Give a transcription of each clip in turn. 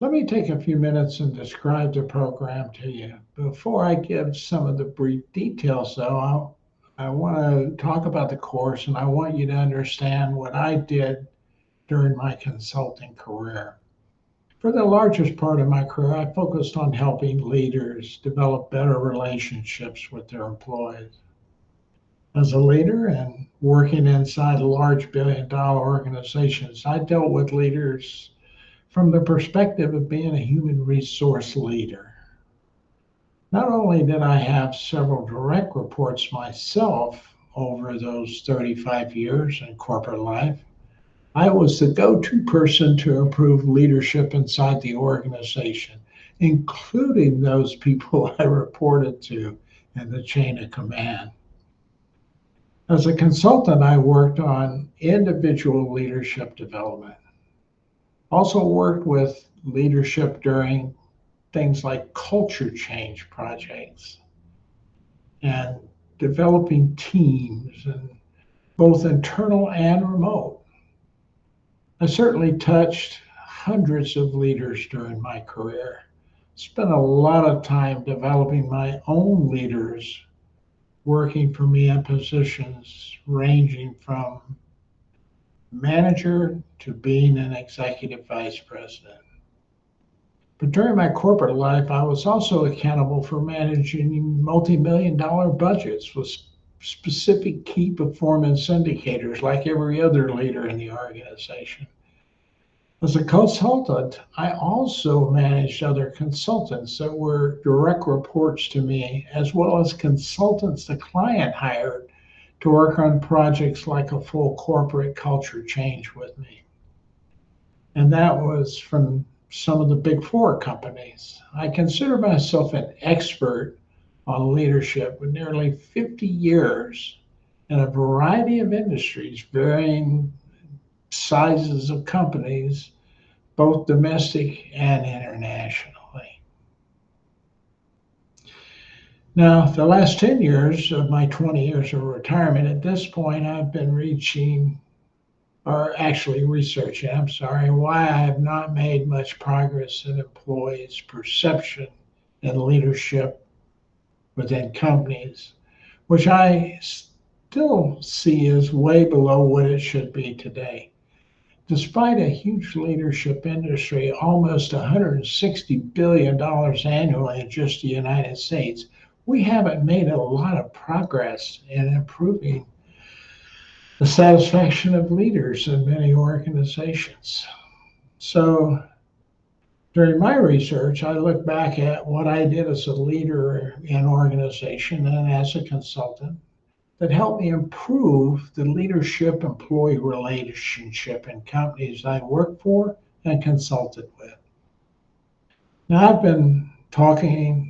Let me take a few minutes and describe the program to you. Before I give some of the brief details, though, I want to talk about the course and I want you to understand what I did during my consulting career. For the largest part of my career, I focused on helping leaders develop better relationships with their employees. As a leader and working inside large billion-dollar organizations, I dealt with leaders from the perspective of being a human resource leader. Not only did I have several direct reports myself over those 35 years in corporate life, I was the go to person to improve leadership inside the organization, including those people I reported to in the chain of command. As a consultant, I worked on individual leadership development. Also worked with leadership during things like culture change projects and developing teams, and both internal and remote. I certainly touched hundreds of leaders during my career. Spent a lot of time developing my own leaders working for me in positions ranging from manager to being an executive vice president. But during my corporate life, I was also accountable for managing multi-million dollar budgets with specific key performance indicators like every other leader in the organization. As a consultant, I also managed other consultants that were direct reports to me, as well as consultants the client hired to work on projects like a full corporate culture change with me. And that was from some of the big four companies. I consider myself an expert on leadership with nearly 50 years in a variety of industries, varying sizes of companies, both domestic and internationally. Now, the last 10 years of my 20 years of retirement, at this point, I've been researching, why I have not made much progress in employees' perception and leadership within companies, which I still see as way below what it should be today. Despite a huge leadership industry, almost $160 billion annually in just the United States, we haven't made a lot of progress in improving the satisfaction of leaders in many organizations. So during my research, I look back at what I did as a leader in organization and as a consultant that helped me improve the leadership employee relationship in companies I worked for and consulted with. Now, I've been talking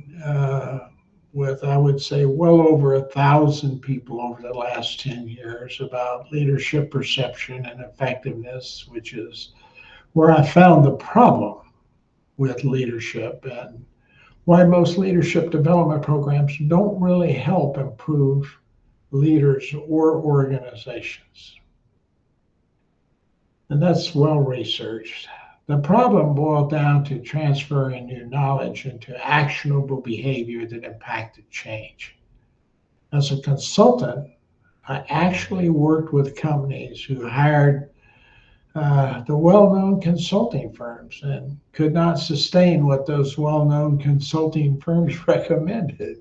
with, I would say, well over 1,000 people over the last 10 years about leadership perception and effectiveness, which is where I found the problem with leadership and why most leadership development programs don't really help improve leaders or organizations. And that's well researched. The problem boiled down to transferring new knowledge into actionable behavior that impacted change. As a consultant, I actually worked with companies who hired the well-known consulting firms and could not sustain what those well-known consulting firms recommended.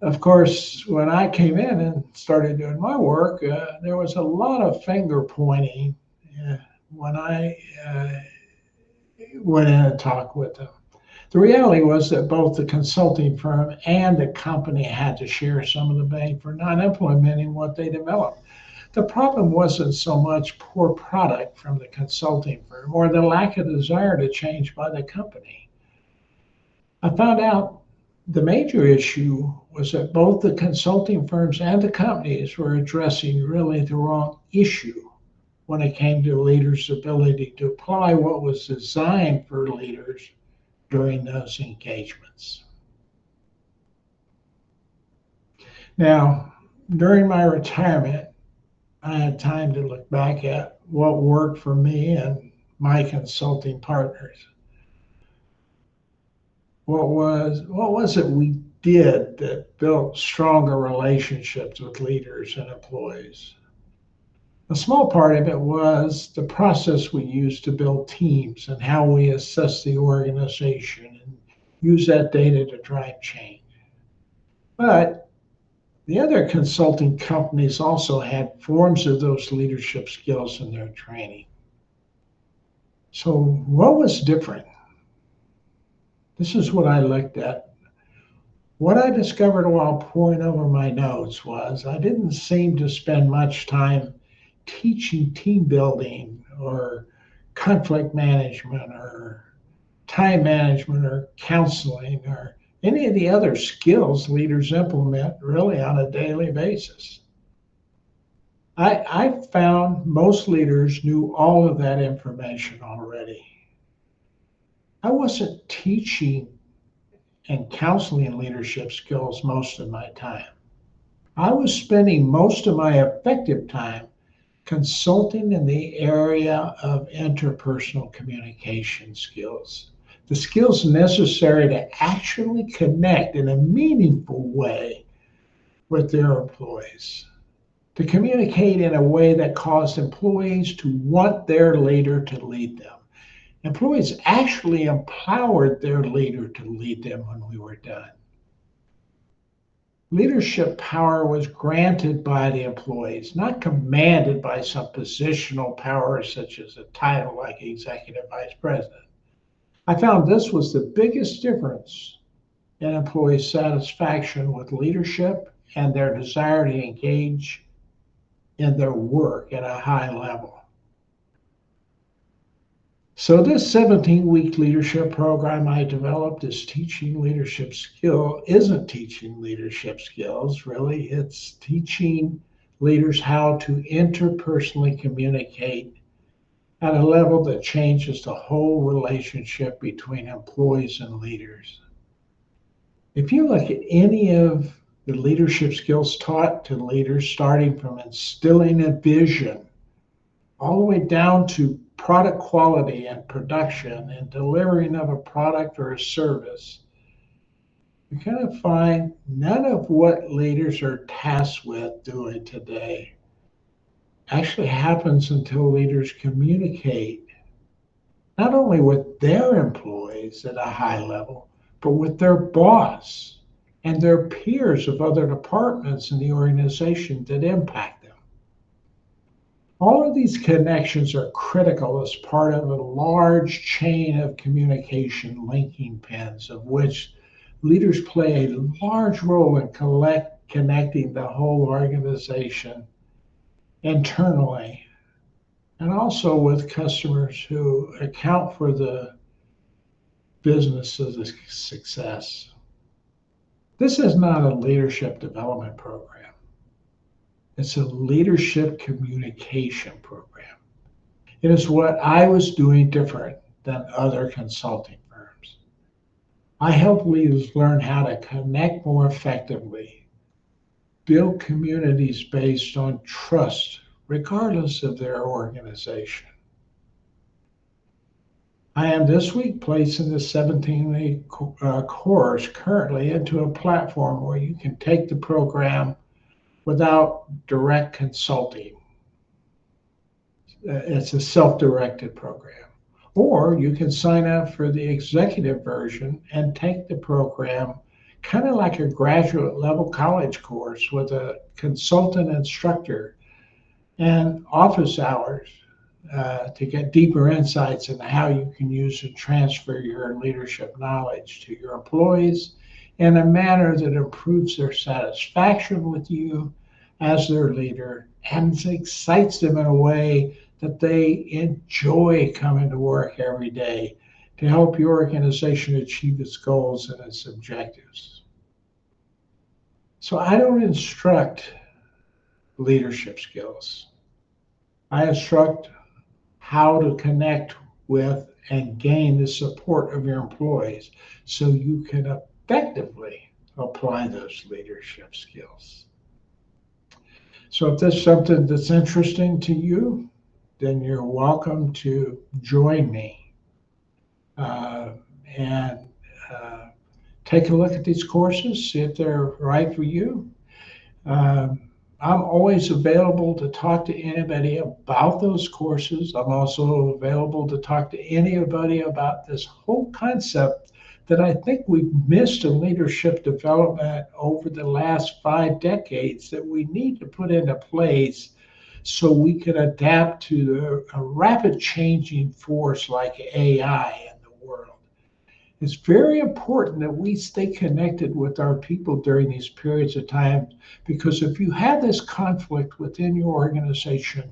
Of course, when I came in and started doing my work, there was a lot of finger pointing when I went in and talked with them. The reality was that both the consulting firm and the company had to share some of the blame for not implementing what they developed. The problem wasn't so much poor product from the consulting firm or the lack of desire to change by the company. I found out the major issue was that both the consulting firms and the companies were addressing really the wrong issue when it came to leaders' ability to apply what was designed for leaders during those engagements. Now, during my retirement, I had time to look back at what worked for me and my consulting partners. what was it we did that built stronger relationships with leaders and employees? A small part of it was the process we used to build teams and how we assess the organization and use that data to drive change. But the other consulting companies also had forms of those leadership skills in their training. So, what was different? This is what I looked at. What I discovered while poring over my notes was I didn't seem to spend much time teaching team building or conflict management or time management or counseling or any of the other skills leaders implement really on a daily basis. I found most leaders knew all of that information already. I wasn't teaching and counseling leadership skills most of my time. I was spending most of my effective time consulting in the area of interpersonal communication skills, the skills necessary to actually connect in a meaningful way with their employees, to communicate in a way that caused employees to want their leader to lead them. Employees actually empowered their leader to lead them when we were done. Leadership power was granted by the employees, not commanded by some positional power such as a title like executive vice president. I found this was the biggest difference in employee satisfaction with leadership and their desire to engage in their work at a high level. So this 17-week leadership program I developed is teaching leadership skill, isn't teaching leadership skills, really. It's teaching leaders how to interpersonally communicate at a level that changes the whole relationship between employees and leaders. If you look at any of the leadership skills taught to leaders, starting from instilling a vision all the way down to product quality and production and delivering of a product or a service, you kind of find none of what leaders are tasked with doing today actually happens until leaders communicate not only with their employees at a high level, but with their boss and their peers of other departments in the organization that impact them. All of these connections are critical as part of a large chain of communication linking pins, of which leaders play a large role in connecting the whole organization internally and also with customers who account for the business of the success. This is not a leadership development program. It's a leadership communication program. It is what I was doing different than other consulting firms. I help leaders learn how to connect more effectively, build communities based on trust, regardless of their organization. I am this week placing the 17-week course currently into a platform where you can take the program without direct consulting. It's a self-directed program. Or you can sign up for the executive version and take the program kind of like a graduate level college course with a consultant instructor and office hours to get deeper insights into how you can use and transfer your leadership knowledge to your employees in a manner that improves their satisfaction with you as their leader and excites them in a way that they enjoy coming to work every day to help your organization achieve its goals and its objectives. So I don't instruct leadership skills. I instruct how to connect with and gain the support of your employees so you can effectively apply those leadership skills. So if there's something that's interesting to you, then you're welcome to join me. And take a look at these courses, see if they're right for you. Um, I'm always available to talk to anybody about those courses. I'm also available to talk to anybody about this whole concept that I think we've missed in leadership development over the last 5 decades that we need to put into place so we can adapt to a rapid changing force like AI in the world. It's very important that we stay connected with our people during these periods of time because if you have this conflict within your organization,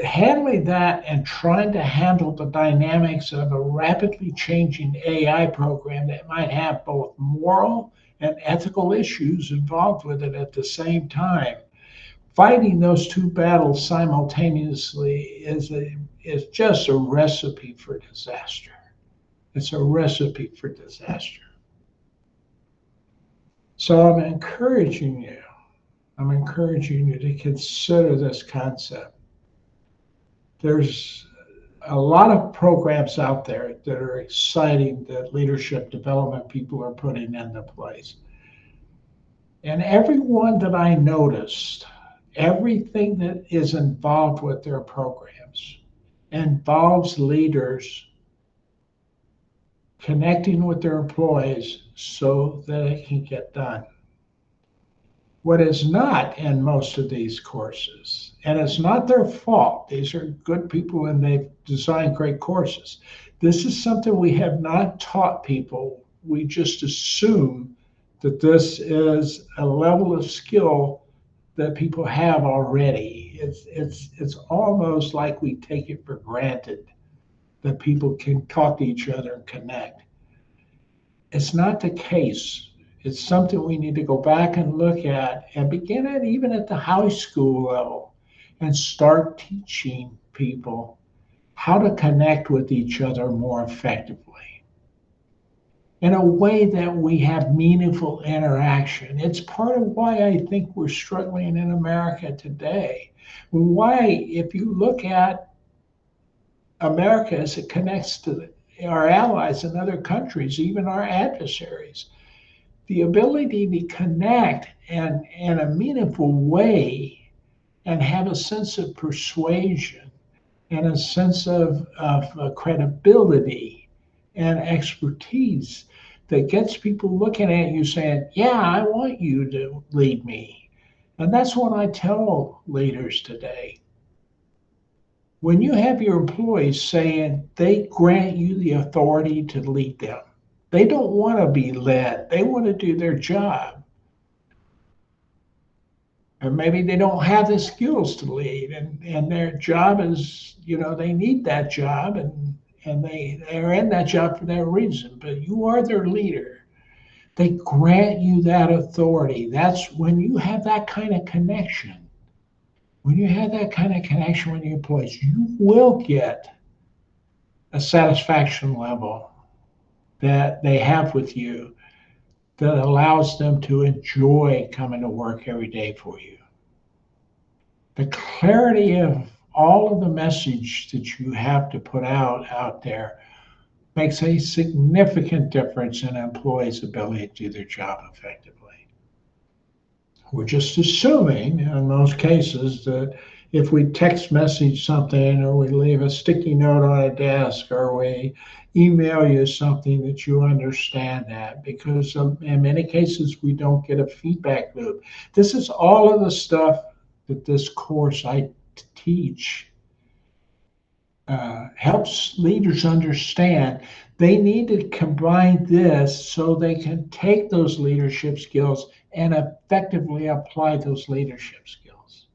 handling that and trying to handle the dynamics of a rapidly changing AI program that might have both moral and ethical issues involved with it at the same time. Fighting those two battles simultaneously is just a recipe for disaster. It's a recipe for disaster. So I'm encouraging you to consider this concept. There's a lot of programs out there that are exciting that leadership development people are putting into place. And every one that I noticed, everything that is involved with their programs involves leaders connecting with their employees so that it can get done. What is not in most of these courses, and it's not their fault, these are good people and they've designed great courses. This is something we have not taught people. We just assume that this is a level of skill that people have already. It's almost like we take it for granted that people can talk to each other and connect. It's not the case. It's something we need to go back and look at and begin at even at the high school level and start teaching people how to connect with each other more effectively in a way that we have meaningful interaction. It's part of why I think we're struggling in America today. Why, if you look at America as it connects to our allies in other countries, even our adversaries, the ability to connect and in a meaningful way and have a sense of persuasion and a sense of credibility and expertise that gets people looking at you saying, yeah, I want you to lead me. And that's what I tell leaders today. When you have your employees saying they grant you the authority to lead them, they don't want to be led, they want to do their job. And maybe they don't have the skills to lead, and their job is, they need that job, and they're in that job for that reason, but you are their leader. They grant you that authority. That's when you have that kind of connection. When you have that kind of connection with your employees, you will get a satisfaction level that they have with you that allows them to enjoy coming to work every day for you. The clarity of all of the message that you have to put out there makes a significant difference in an employee's ability to do their job effectively. We're just assuming in most cases that if we text message something or we leave a sticky note on a desk or we email you something that you understand that, because in many cases we don't get a feedback loop. This is all of the stuff that this course I teach helps leaders understand. They need to combine this so they can take those leadership skills and effectively apply those leadership skills.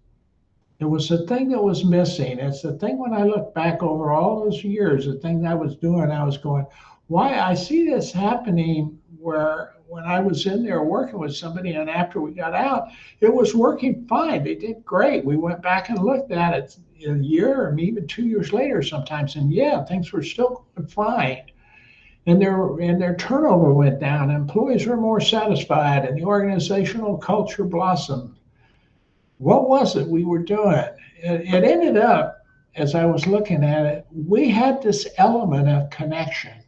It was the thing that was missing. It's the thing when I look back over all those years, the thing that I was doing, I was going, why I see this happening where when I was in there working with somebody and after we got out, it was working fine. They did great. We went back and looked at it a year or even 2 years later sometimes, and yeah, things were still going fine. And their turnover went down. Employees were more satisfied, and the organizational culture blossomed. What was it we were doing? It ended up, as I was looking at it, we had this element of connection.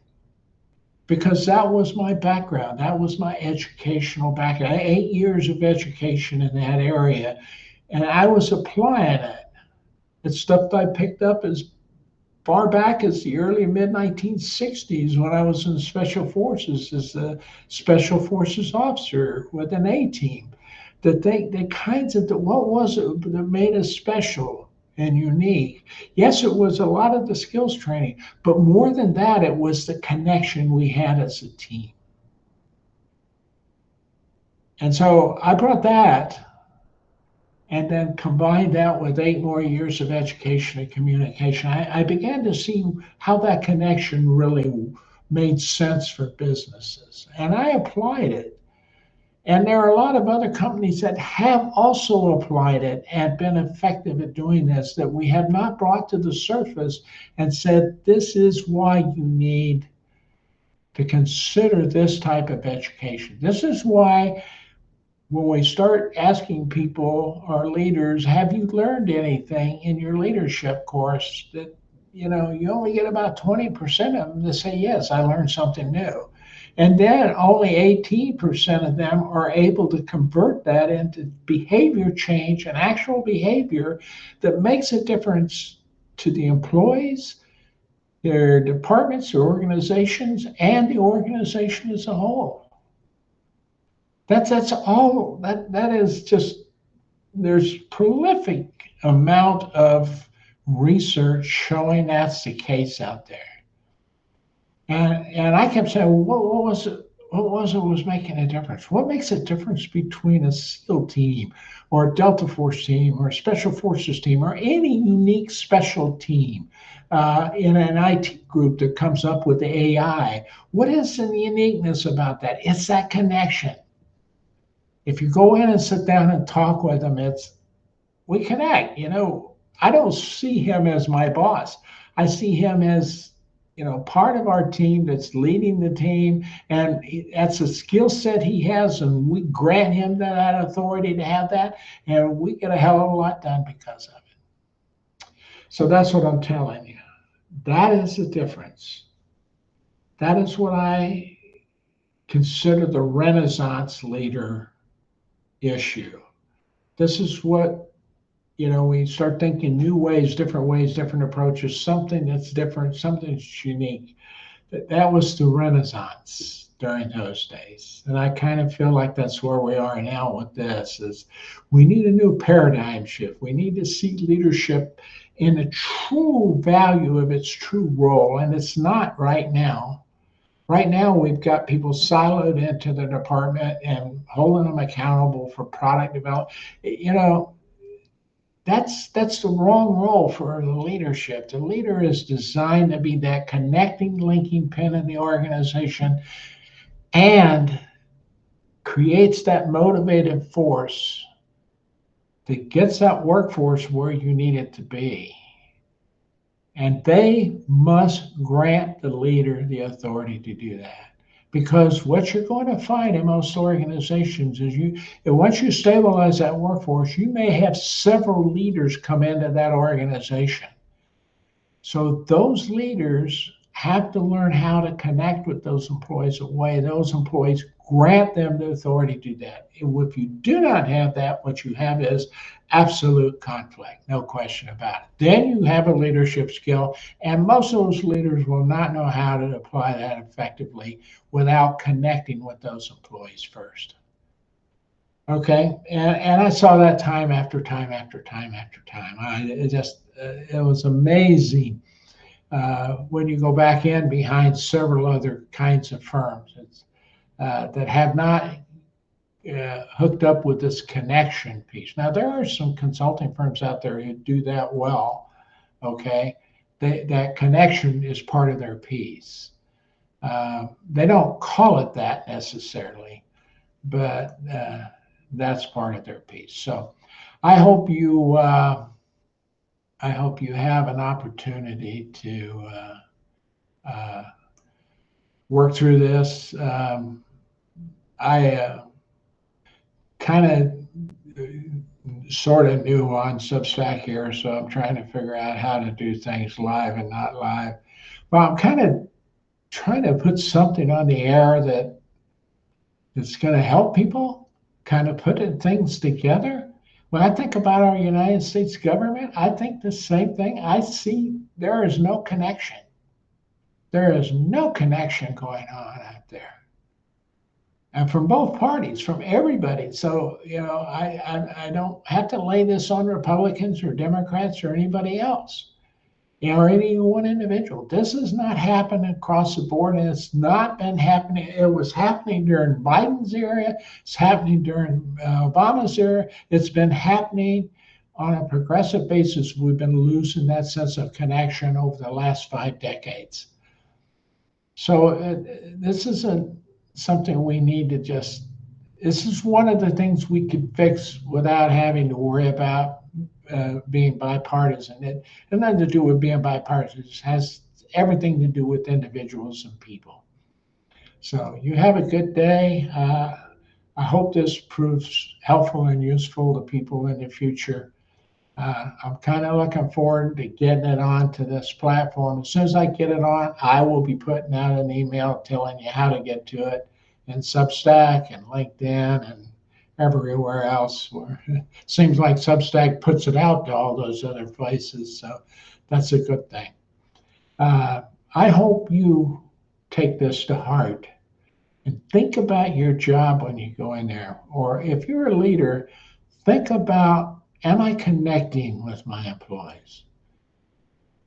because that was my background. That was my educational background. I had 8 years of education in that area, and I was applying it. It's stuff I picked up as far back as the early mid 1960s when I was in Special Forces as a Special Forces officer with an A team. The kinds of what was it that made us special and unique? Yes, it was a lot of the skills training, but more than that, it was the connection we had as a team. And so I brought that and then combined that with 8 more years of education and communication. I began to see how that connection really made sense for businesses. And I applied it. And there are a lot of other companies that have also applied it and been effective at doing this that we have not brought to the surface and said, this is why you need to consider this type of education. This is why when we start asking people, our leaders, have you learned anything in your leadership course? That you only get about 20% of them to say, yes, I learned something new. And then only 18% of them are able to convert that into behavior change and actual behavior that makes a difference to the employees, their departments, their organizations, and the organization as a whole. That's all. That is just, there's prolific amount of research showing that's the case out there. And I kept saying, well, what was it? What was making a difference? What makes a difference between a SEAL team or a Delta Force team or a Special Forces team or any unique special team in an IT group that comes up with the AI? What is the uniqueness about that? It's that connection. If you go in and sit down and talk with them, we connect. I don't see him as my boss. I see him as part of our team that's leading the team, and that's a skill set he has, and we grant him that authority to have that, and we get a hell of a lot done because of it. So that's what I'm telling you. That is the difference. That is what I consider the Renaissance leader issue. This is what, we start thinking new ways, different approaches, something that's different, something that's unique. That was the Renaissance during those days. And I kind of feel like that's where we are now with this is we need a new paradigm shift. We need to see leadership in the true value of its true role. And it's not right now. Right now, we've got people siloed into the department and holding them accountable for product development. That's the wrong role for the leadership. The leader is designed to be that connecting, linking pin in the organization and creates that motivated force that gets that workforce where you need it to be. And they must grant the leader the authority to do that. Because what you're going to find in most organizations is once you stabilize that workforce, you may have several leaders come into that organization. So those leaders have to learn how to connect with those employees in a way those employees grant them the authority to do that. If you do not have that, what you have is absolute conflict, no question about it. Then you have a leadership skill, and most of those leaders will not know how to apply that effectively without connecting with those employees first. Okay, and I saw that time after time after time after time. It was amazing when you go back in behind several other kinds of firms that have not hooked up with this connection piece. Now, there are some consulting firms out there who do that well, okay? That connection is part of their piece. They don't call it that necessarily, but that's part of their piece. So I hope you have an opportunity to work through this. I kind of sort of new on Substack here, so I'm trying to figure out how to do things live and not live. Well, I'm kind of trying to put something on the air that's going to help people kind of putting things together. When I think about our United States government, I think the same thing. I see there is no connection. There is no connection going on out there. And from both parties, from everybody. So, I don't have to lay this on Republicans or Democrats or anybody else, or any one individual. This has not happened across the board, and it's not been happening. It was happening during Biden's era. It's happening during Obama's era. It's been happening on a progressive basis. We've been losing that sense of connection over the last 5 decades. So this isn't something we need to just. This is one of the things we could fix without having to worry about being bipartisan. It has nothing to do with being bipartisan. It has everything to do with individuals and people. So you have a good day. I hope this proves helpful and useful to people in the future. I'm kind of looking forward to getting it onto this platform. As soon as I get it on, I will be putting out an email telling you how to get to it in Substack and LinkedIn and everywhere else. Where it seems like Substack puts it out to all those other places. So that's a good thing. I hope you take this to heart and think about your job when you go in there. Or if you're a leader, think about, am I connecting with my employees?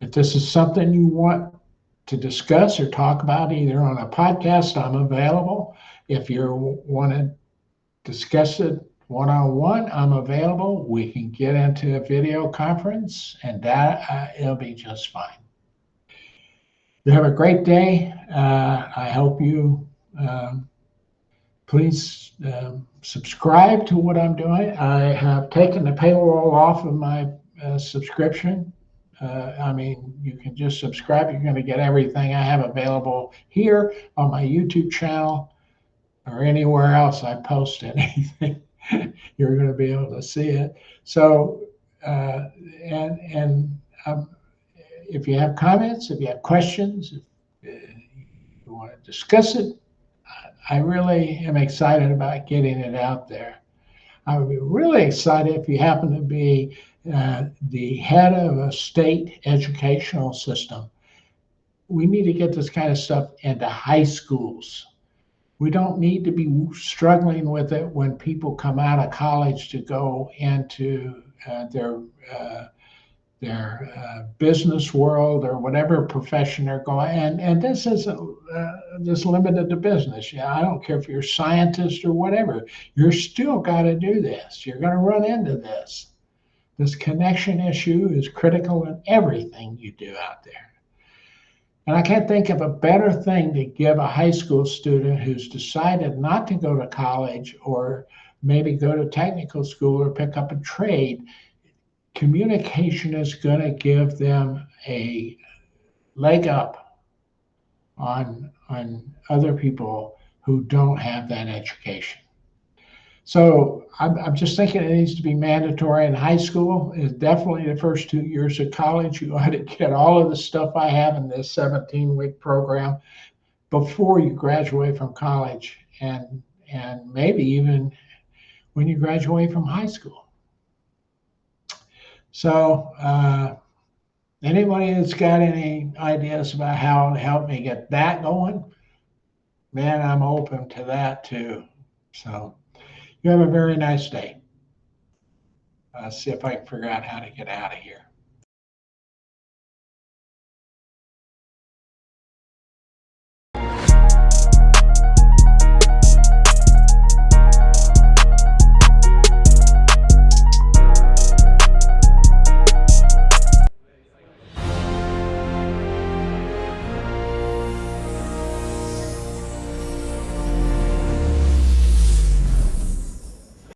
If this is something you want to discuss or talk about either on a podcast, I'm available. If you want to discuss it one-on-one, I'm available. We can get into a video conference, and that it'll be just fine. You have a great day. I hope you please subscribe to what I'm doing. I have taken the paywall off of my subscription. You can just subscribe. You're going to get everything I have available here on my YouTube channel or anywhere else I post anything. You're going to be able to see it. So, if you have comments, if you have questions, if you want to discuss it, I really am excited about getting it out there. I would be really excited if you happen to be the head of a state educational system. We need to get this kind of stuff into high schools. We don't need to be struggling with it when people come out of college to go into their business world or whatever profession they're going. And this isn't just limited to business. Yeah, I don't care if you're a scientist or whatever. You're still got to do this. You're going to run into this. This connection issue is critical in everything you do out there. And I can't think of a better thing to give a high school student who's decided not to go to college or maybe go to technical school or pick up a trade. Communication is going to give them a leg up on other people who don't have that education. So I'm just thinking it needs to be mandatory in high school. It's definitely the first 2 years of college. You ought to get all of the stuff I have in this 17-week program before you graduate from college, and maybe even when you graduate from high school. So anybody that's got any ideas about how to help me get that going, man, I'm open to that too. So you have a very nice day. See if I can figure out how to get out of here.